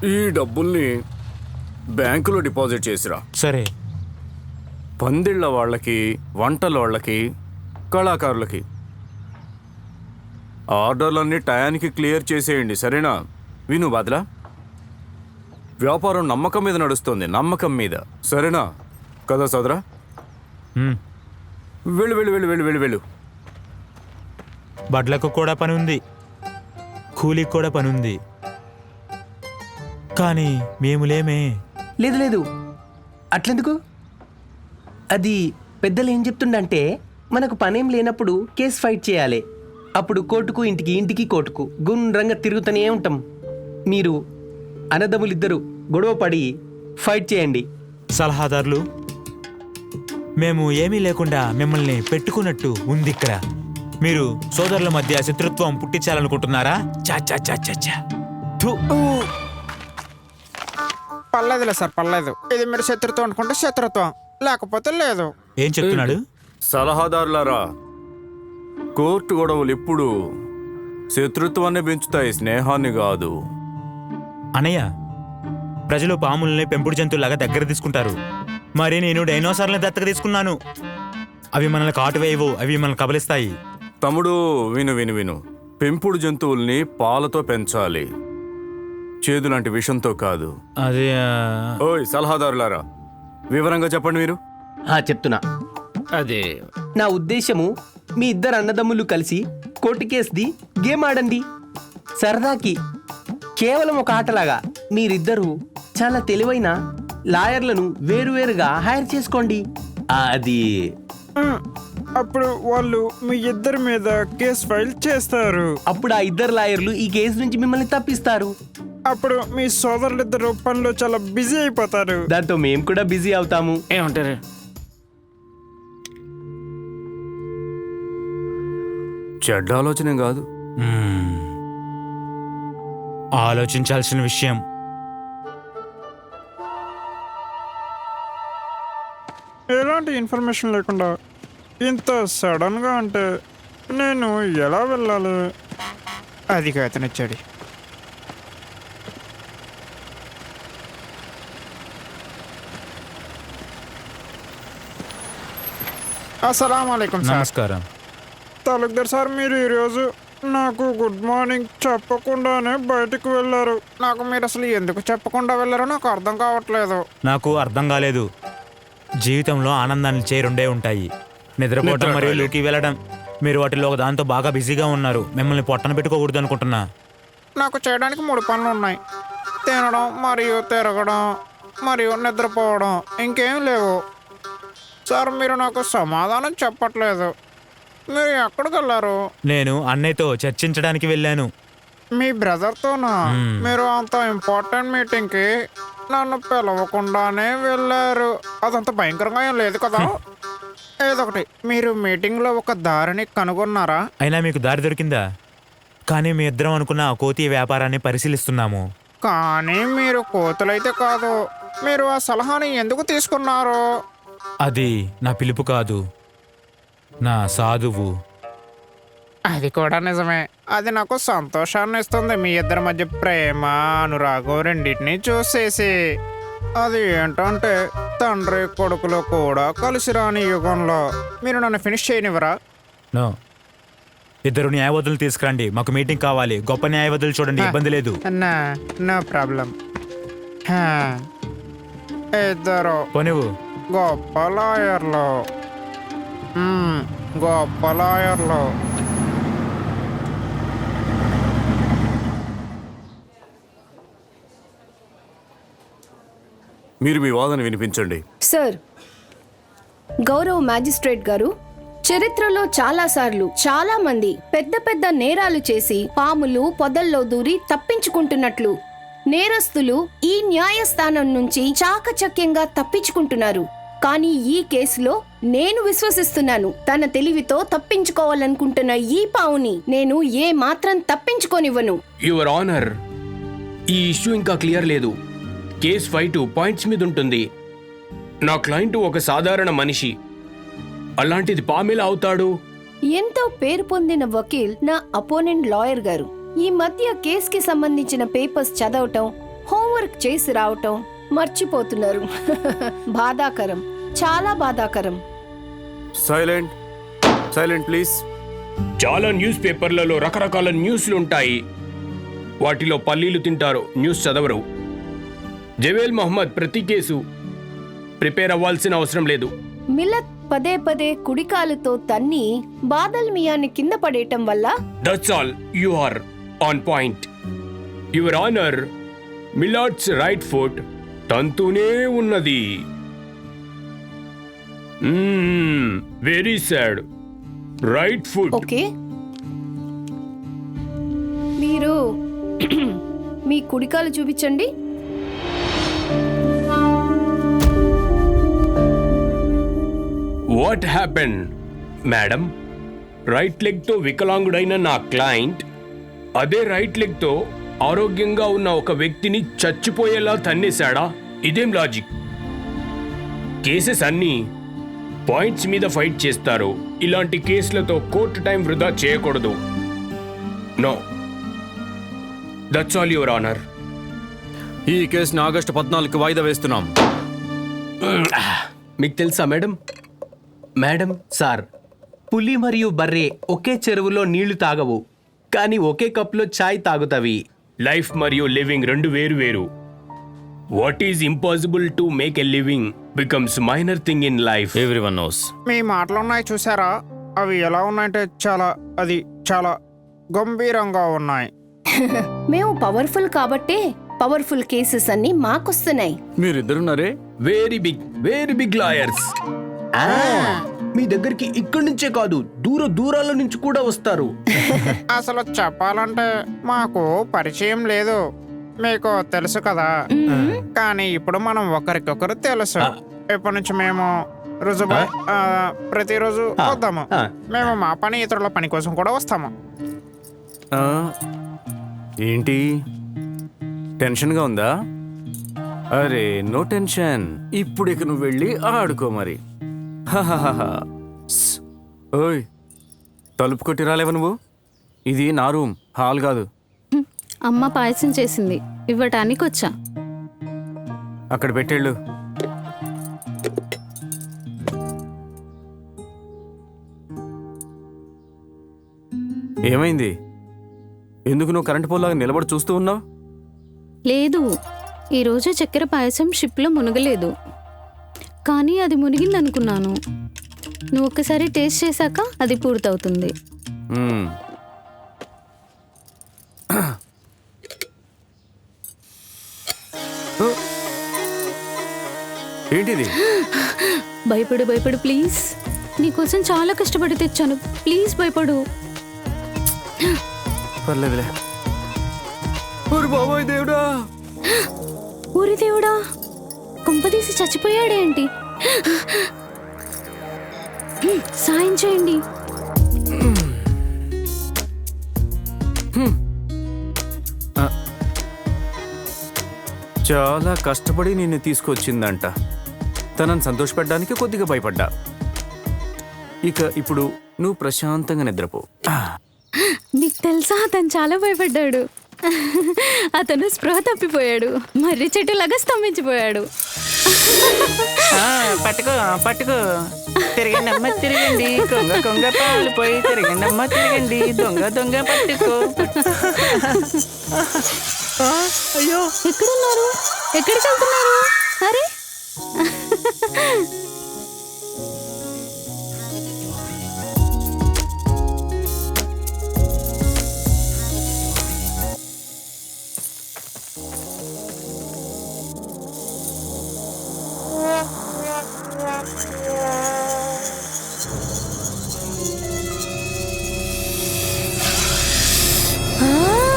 ఈ డబ్బుల్ని బ్యాంకులో డిపాజిట్ చేసిరా. సరే. పందిళ్ళ వాళ్ళకి, వంటల వాళ్ళకి, కళాకారులకి ఆర్డర్లన్నీ టయానికి క్లియర్ చేసేయండి, సరేనా? విను బాద్రా, వ్యాపారం నమ్మకం మీద నడుస్తుంది, నమ్మకం మీద, సరేనా కదా సోదరా? వెళ్ళు వెళ్ళు వెళ్ళు వెళ్ళు వెళ్ళు వెళ్ళు. బడ్లకు కూడా పని ఉంది, కూలికి కూడా పని ఉంది, కానీ మేము లేమే. లేదు లేదు, అట్లెందుకు? అది పెద్దలు ఏం చెప్తుండంటే, మనకు పనేం లేనప్పుడు కేసు ఫైట్ చేయాలి. అప్పుడు కోర్టుకు ఇంటికి, ఇంటికి కోర్టుకు గుండ్రంగా తిరుగుతూనే ఉంటాం. మీరు అన్నదమ్ములిద్దరూ గొడవ పడి ఫైట్ చేయండి. సలహాదారులు, మేము ఏమీ లేకుండా మిమ్మల్ని పెట్టుకున్నట్టు ఉంది ఇక్కడ. మీరు సోదరుల మధ్య శత్రుత్వం పుట్టించాలనుకుంటున్నారా? చా చా చా చా చా. థు. పర్లేదులే సార్, పర్లేదు. ఇది మీరు శత్రుత్వం అనుకుంటే శత్రుత్వం, లేకపోతే లేదు. ఏం చెప్తున్నాడు? సలహాదారులారా, కోర్టు గొడవలు ఎప్పుడు శత్రుత్వాన్ని పెంచుతాయి, స్నేహాన్ని కాదు. అనయ్య, ప్రజలు పాముల్ని పెంపుడు జంతువులాగా దగ్గర తీసుకుంటారు. మరి నేను డైనోసార్లని దత్తక తీసుకున్నాను. అవి మనల్ని కాటు వేయవు, అవి మనల్ని కబలిస్తాయి. తమ్ముడు, విను విను విను. పెంపుడు జంతువుల్ని పాలతో పెంచాలి, చేదులాంటి విషంతో కాదు. అది ఓయ్ సలహాదారులారా, వివరంగా చెప్పండి మీరు. చెప్తున్నా. అదే నా ఉద్దేశము, మీ ఇద్దరు అన్నదమ్ములు కలిసి కోర్టు కేసుది గేమ్ ఆడండి, సరదాకి. కేవలం ఒక ఆటలాగా. మీరిద్దరూ చాలా తెలివైన లాయర్లను వేరువేరుగా హైర్ చేసుకోండి. అది అప్పుడు వాళ్ళు మీ ఇద్దరి మీద కేసు ఫైల్ చేస్తారు. అప్పుడు ఆ ఇద్దరు లాయర్లు ఈ కేసు నుంచి మిమ్మల్ని తప్పిస్తారు. అప్పుడు మీ సోదరులిద్దరు పనిలో చాలా బిజీ అయిపోతారు. దాంతో మేము కూడా బిజీ అవుతాము. ఏమంటారు? చెడ్డ ఆలోచన కాదు, ఆలోచించాల్సిన విషయం. ఎలాంటి ఇన్ఫర్మేషన్ లేకుండా ఇంత సడన్గా అంటే నేను ఎలా వెళ్ళాలి? అది అతనిచ్చాడు. అస్సలాముఅలైకుం సార్. నమస్కారం. తాలూక్దార్ సార్, మీరు ఈరోజు నాకు గుడ్ మార్నింగ్ చెప్పకుండానే బయటకు వెళ్ళారు. నాకు మీరు అసలు ఎందుకు చెప్పకుండా వెళ్ళారో నాకు అర్థం కావట్లేదు. నాకు అర్థం కాలేదు. జీవితంలో ఆనందాన్ని ఇచ్చే రెండే ఉంటాయి, నిద్రపోవటం మరియు లూకి వెళ్ళడం. మీరు వాటిలో ఒక దాంతో బాగా బిజీగా ఉన్నారు. మిమ్మల్ని పొట్టన పెట్టుకోకూడదు అనుకుంటున్నా. నాకు చేయడానికి 3 పనులు ఉన్నాయి: తినడం, మరియు తిరగడం, మరియు నిద్రపోవడం. ఇంకేం లేవు. సార్, మీరు నాకు సమాధానం చెప్పట్లేదు. మీరు ఎక్కడికి వెళ్ళారు? నేను అన్నయ్యతో చర్చించడానికి వెళ్ళాను. మీ బ్రదర్తోనా? మీరు అంత ఇంపార్టెంట్ మీటింగ్కి నన్ను పిలవకుండానే వెళ్ళారు. అదంత భయంకరంగా ఏం లేదు కదా? ఏదొకటి, మీరు మీటింగ్లో ఒక దారిని కనుగొన్నారా? అయినా మీకు దారి దొరికిందా? కానీ మీ ఇద్దరం అనుకున్న ఆ కోతి వ్యాపారాన్ని పరిశీలిస్తున్నాము. కానీ మీరు కోతులైతే కాదు. మీరు ఆ సలహాని ఎందుకు తీసుకున్నారు? అది నా పిలుపు కాదు, నా సాధువు. అది కూడా నిజమే. అది నాకు సంతోషాన్ని ఇస్తుంది. మీ ఇద్దరి మధ్య ప్రేమ, అనురాగం రెండింటినీ చూసేసి. అది ఏంటంటే, తండ్రి కొడుకులు కూడా కలిసి రాని యుగంలో మీరు నన్ను ఫినిష్ చేయనివ్వరా? నో. ఇద్దరు న్యాయవాదులు తీసుకురండి, మాకు మీటింగ్ కావాలి. గొప్ప న్యాయవాదులు చూడండి, ఇబ్బంది లేదు. No problem. ఇద్దరు పోనివ్వు. గొప్ప లాయర్లు. గొప్ప లాయర్లు. మీరు మీ వాదన వినిపించండి. సార్, గౌరవ మ్యాజిస్ట్రేట్ గారు, చరిత్రలో చాలాసార్లు చాలా మంది పెద్ద పెద్ద నేరాలు చేసి పాములు పొదల్లో దూరి తప్పించుకుంటున్నట్లు నేరస్తులు ఈ న్యాయస్థానం నుంచి చాకచక్యంగా తప్పించుకుంటున్నారు. కానీ ఈ కేసులో నేను విశ్వసిస్తున్నాను, తన తెలివితో తప్పించుకోవాలనుకుంటున్న ఈ పావుని నేను ఏ మాత్రం తప్పించుకోనివ్వను. యువర్ ఆనర్, ఈ ఇష్యూ ఇంకా క్లియర్ లేదు. కేస్ ఫైట్ పాయింట్స్ మీద ఉంటుంది. నా క్లయింట్ ఒక సాధారణ మనిషి, అలాంటిది పామెలా అవుతాడు? ఎంతో పేరు పొందిన వకీల్ నా అపోనెంట్ లాయర్ గారు. ఈ మధ్య కేసుకి సంబంధించిన పేపర్స్ చదవటం, హోంవర్క్ హోంవర్క్ చేసి రావటం మర్చిపోతున్నారు. బాధాకరం, చాలా బాధాకరం. Silent silent please. చాలా న్యూస్ పేపర్లలో రకరకాల న్యూస్లు ఉంటాయి. వాటిలో పల్లీలు తింటారు, న్యూస్ చదవరు. జవేల్ మహమ్మద్ ప్రతి కేసు ప్రిపేర్ అవ్వాల్సిన అవసరం లేదు. మిలత్ పదే పదే కుడికాలుతో తన్ని బాదల్ మియాని కింద పడేయటం వల్ల that's all, you are on point. Your honour, మిలాట్స్ రైట్ ఫుట్ తంతూనే ఉన్నది. Very sad. Right foot. Okay, మీరు మీ కుడికాలు చూపించండి. What happen madam? Right leg తో వికలాంగుడైన నా క్లయింట్ అదే రైట్ లెగ్ తో ఆరోగ్యంగా ఉన్న ఒక వ్యక్తిని చచ్చిపోయేలా తన్నేశాడా? ఇదేం లాజిక్? కేసెస్ అన్నీ పాయింట్స్ మీద ఫైట్ చేస్తారు. ఇలాంటి కేసులతో కోర్టు టైం వృధా చేయకూడదు. No, that's all your honour. ఈ కేసుని ఆగస్టు 14కి వాయిదా వేస్తున్నాం. మీకు తెలుసా మేడం? మేడం సార్, పులి మరియు బర్రె ఒకే చెరువులో నీళ్లు తాగవు, కానీ ఒకే కప్లో ఛాయ్ తాగుతావి. లైఫ్ మరియు లివింగ్ రెండు వేరు వేరు. What is impossible to make a living becomes minor thing in life. Everyone knows. మీ మాటలు ఉన్నాయి చూసారా, అవి ఎలా ఉన్నాయంటే చాలా గంభీరంగా ఉన్నాయి. మేము పవర్ఫుల్ కాబట్టే పవర్ఫుల్ కేసెస్ అన్ని మాకొస్తున్నాయి. మీరిద్దరున్నారే వెరీ బిగ్ లాయర్స్. మీ దగ్గరికి ఇక్కడి నుంచే కాదు, దూరాల నుంచి కూడా వస్తారు. అసలు చెప్పాలంటే మాకు పరిచయం లేదు, మీకు తెలుసు కదా. కానీ ఇప్పుడు మనం ఒకరికొకరు తెలుసు. ఇప్పటి నుంచి మేము రుజుబాయ్ ప్రతిరోజు వద్దాము. మేము మా పని ఇతరుల పని కోసం కూడా వస్తాము. ఆ, ఏంటి టెన్షన్గా ఉందా? అరే నో టెన్షన్, ఇప్పుడు ఇక నువ్వు వెళ్ళి ఆడుకో మరి. హహహహ. స్. ఓయ్, తలుపు కొట్టి రాలేవా నువ్వు? ఇది నా రూమ్, హాల్ కాదు. అమ్మ పాయసం చేసింది, ఇవ్వటానికి వచ్చా. అక్కడ పెట్టేళ్ళు. ఏమైంది? ఎందుకు నువ్వు కరెంటు పోల్లాగా నిలబడి చూస్తూ ఉన్నావు? లేదు, ఈరోజు చక్కెర పాయసం షిప్లో మునగలేదు, కానీ అది మునిగిందనుకున్నాను. నువ్వు ఒక్కసారి టేస్ట్ చేశాక అది పూర్తవుతుంది. మ్మ్. ఓ. ఏంటిది? భయపడు ప్లీజ్. నీకోసం చాలా కష్టపడి తెచ్చాను, ప్లీజ్ భయపడు. పర్లేదులే. ఓరి బాబోయ్ దేవుడా! ఊరి దేవుడా, కుంపదీసి చచ్చిపోయాడేంటి? సాయం చేయండి. చాలా కష్టపడి నిన్ను తీసుకొచ్చిందంట. తనని సంతోషపెట్టడానికి కొద్దిగా భయపడ్డా. ఇప్పుడు నువ్వు ప్రశాంతంగా నిద్రపో. నీకు తెలుసా, అతను చాలా భయపడ్డాడు. అతను స్పృహ తప్పిపోయాడు, మర్రి చెట్టులాగా స్తంభించిపోయాడు. పట్టుకో పట్టుకో, తిరగండి అమ్మ తిరగండి, కొంగ కొంగ పాలు పోయి తిరగండి అమ్మ తిరగండి, దొంగ దొంగ పట్టుకో. అయ్యో, ఎక్కడున్నారు? ఎక్కడికి వెళ్తున్నారు? అరే